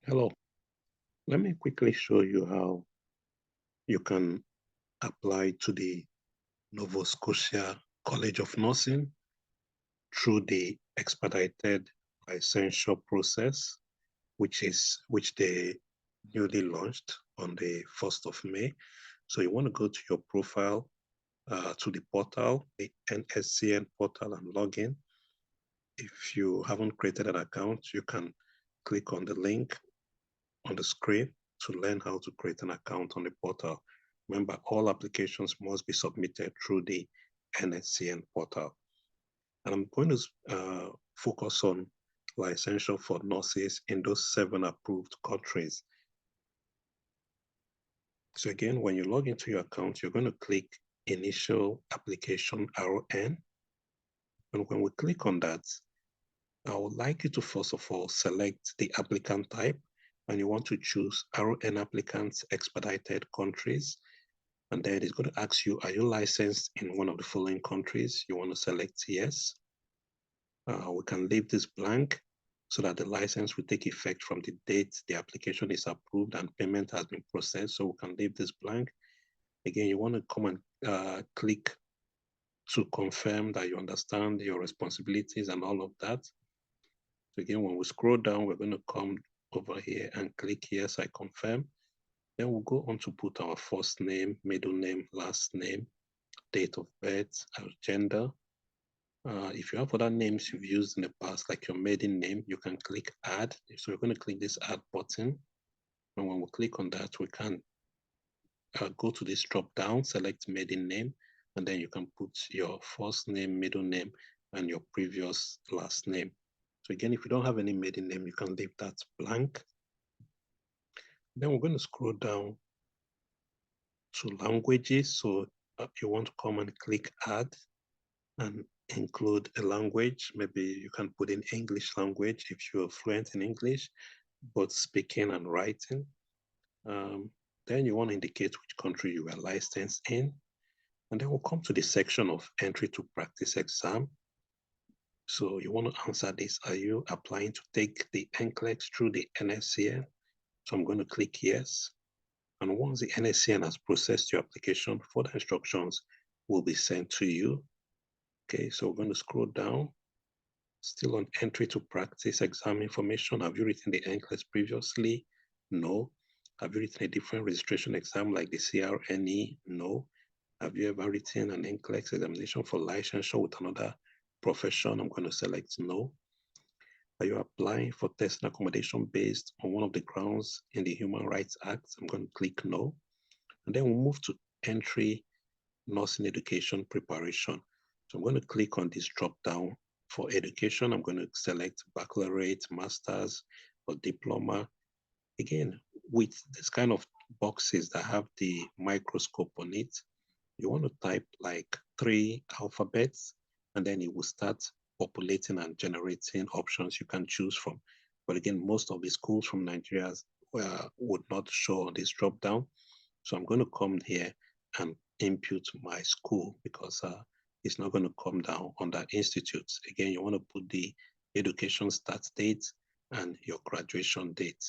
Hello, let me quickly show you how you can apply to the Nova Scotia College of Nursing through the expedited licensure process, which they newly launched on the 1st of May. So you want to go to your profile, to the portal, the NSCN portal, and log in. If you haven't created an account, you can click on the link on the screen to learn how to create an account on the portal. Remember, all applications must be submitted through the NSCN portal. And I'm going to focus on licensure for nurses in those 7 approved countries. So again, when you log into your account, you're going to click Initial Application RN. And when we click on that, I would like you to first of all select the applicant type, and you want to choose RN Applicants Expedited Countries. And then it's going to ask you, are you licensed in one of the following countries? You want to select yes. We can leave this blank so that the license will take effect from the date the application is approved and payment has been processed. So we can leave this blank. Again, you want to come and click to confirm that you understand your responsibilities and all of that. So again, when we scroll down, we're going to come over here and click yes, I confirm. Then we'll go on to put our first name, middle name, last name, date of birth, our gender. If you have other names you've used in the past, like your maiden name, you can click add. So we're going to click this add button. And when we click on that, we can go to this drop down, select maiden name, and then you can put your first name, middle name, and your previous last name. So again, if you don't have any maiden name, you can leave that blank. Then we're going to scroll down to languages. So you want to come and click add and include a language. Maybe you can put in English language if you're fluent in English, both speaking and writing. Then you want to indicate which country you are licensed in. And then we'll come to the section of entry to practice exam. So you want to answer this. Are you applying to take the NCLEX through the NSCN? So I'm going to click yes. And once the NSCN has processed your application, further instructions will be sent to you. Okay, so we're going to scroll down. Still on entry to practice exam information. Have you written the NCLEX previously? No. Have you written a different registration exam like the CRNE? No. Have you ever written an NCLEX examination for licensure with another profession? I'm going to select no. Are you applying for test and accommodation based on one of the grounds in the Human Rights Act? I'm going to click no. And then we'll move to entry nursing education preparation. So I'm going to click on this drop down for education. I'm going to select baccalaureate, master's, or diploma. Again, with this kind of boxes that have the microscope on it, you want to type like 3 alphabets, and then it will start populating and generating options you can choose from. But again, most of the schools from Nigeria would not show on this drop down. So I'm going to come here and input my school because it's not going to come down under institutes. Again, you want to put the education start date and your graduation date.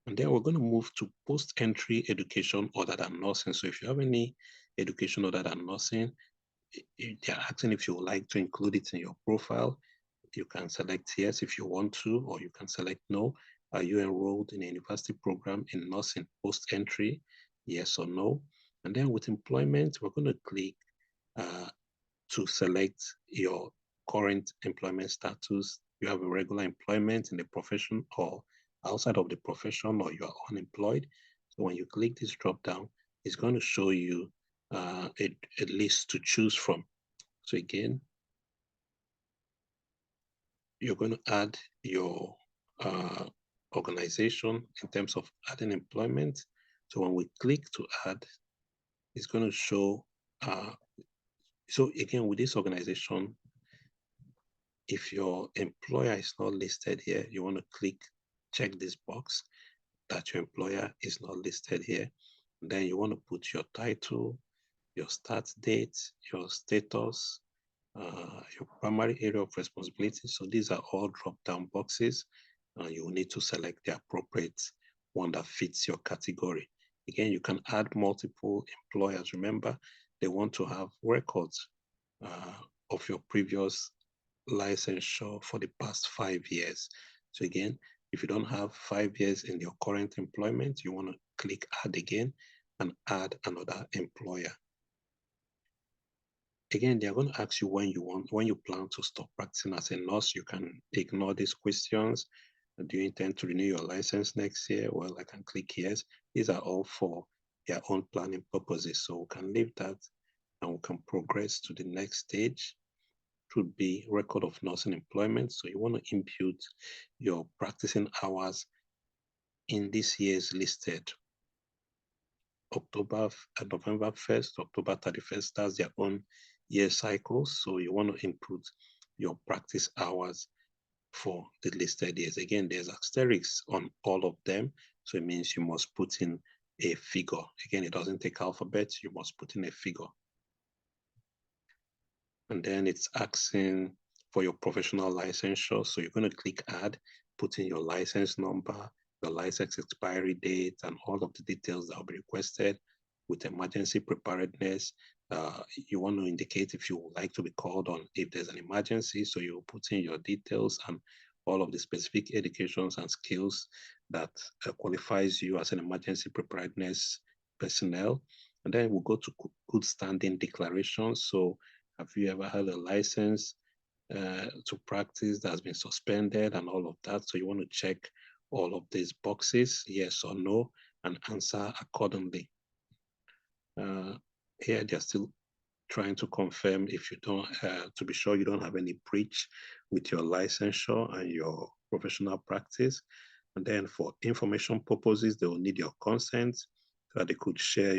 And then we're going to move to post-entry education other than nursing. So if you have any education other than nursing, they're asking if you would like to include it in your profile. You can select yes if you want to, or you can select no. Are you enrolled in a university program in nursing post-entry? Yes or no. And then with employment, we're going to click to select your current employment status. You have a regular employment in the profession or outside of the profession, or you are unemployed. So when you click this drop down, it's going to show you a list to choose from. So again, you're going to add your organization in terms of adding employment. So when we click to add, it's going to show. So again, with this organization, if your employer is not listed here, you want to check this box that your employer is not listed here. And then you want to put your title, your start date, your status, your primary area of responsibility. So these are all drop-down boxes. You will need to select the appropriate one that fits your category. Again, you can add multiple employers. Remember, they want to have records of your previous licensure for the past 5 years. So again, if you don't have 5 years in your current employment, you want to click add again and add another employer. Again, they're going to ask you when you plan to stop practicing as a nurse. You can ignore these questions. Do you intend to renew your license next year? Well, I can click yes. These are all for their own planning purposes. So we can leave that and we can progress to the next stage. It would be record of nursing employment. So you want to impute your practicing hours in this year's listed. November 1st, October 31st, that's their own year cycles. So you want to input your practice hours for the listed years. Again, there's asterisks on all of them. So it means you must put in a figure. Again, it doesn't take alphabets, you must put in a figure. And then it's asking for your professional licensure. So you're going to click add, put in your license number, the license expiry date, and all of the details that will be requested. With emergency preparedness, you want to indicate if you would like to be called on if there's an emergency. So you put in your details and all of the specific educations and skills that qualifies you as an emergency preparedness personnel. And then we'll go to good standing declarations. So have you ever had a license to practice that has been suspended and all of that? So you want to check all of these boxes, yes or no, and answer accordingly. Here they're still trying to confirm if you don't, to be sure you don't have any breach with your licensure and your professional practice. And then for information purposes, they will need your consent so that they could share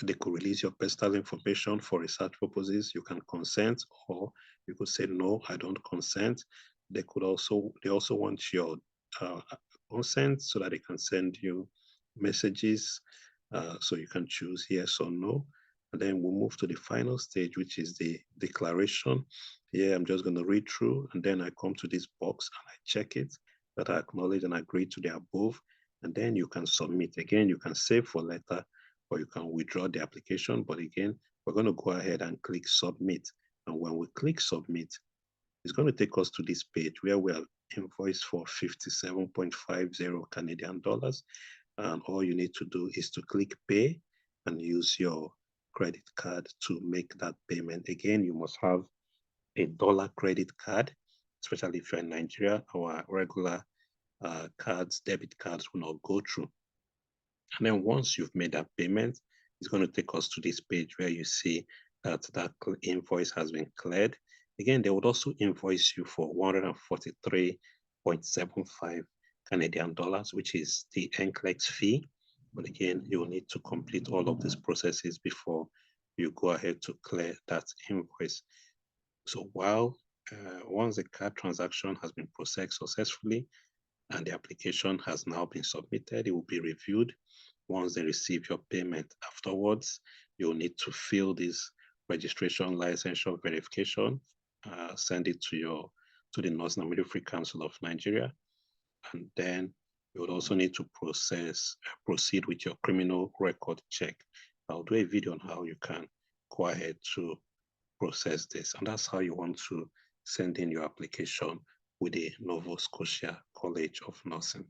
they could release your personal information for research purposes. You can consent, or you could say, no, I don't consent. They also want your consent so that they can send you messages. So you can choose yes or no. And then we'll move to the final stage, which is the declaration. Here, I'm just going to read through, and then I come to this box and I check it, that I acknowledge and agree to the above. And then you can submit. Again, you can save for later, or you can withdraw the application. But again, we're going to go ahead and click submit. And when we click submit, it's going to take us to this page where we are invoiced for 57.50 Canadian dollars. And all you need to do is to click pay and use your credit card to make that payment. Again, you must have a dollar credit card, especially if you're in Nigeria. Our regular cards, debit cards will not go through. And then once you've made that payment, it's going to take us to this page where you see that invoice has been cleared. Again, they would also invoice you for 143.75 Canadian dollars, which is the NCLEX fee. But again, you will need to complete all of these processes before you go ahead to clear that invoice. So once the card transaction has been processed successfully, and the application has now been submitted, it will be reviewed. Once they receive your payment afterwards, you'll need to fill this registration licensure verification, send it to the Nursing and Midwifery Council of Nigeria, and then you would also need to proceed with your criminal record check. I'll do a video on how you can go ahead to process this, and that's how you want to send in your application with the Nova Scotia College of Nursing.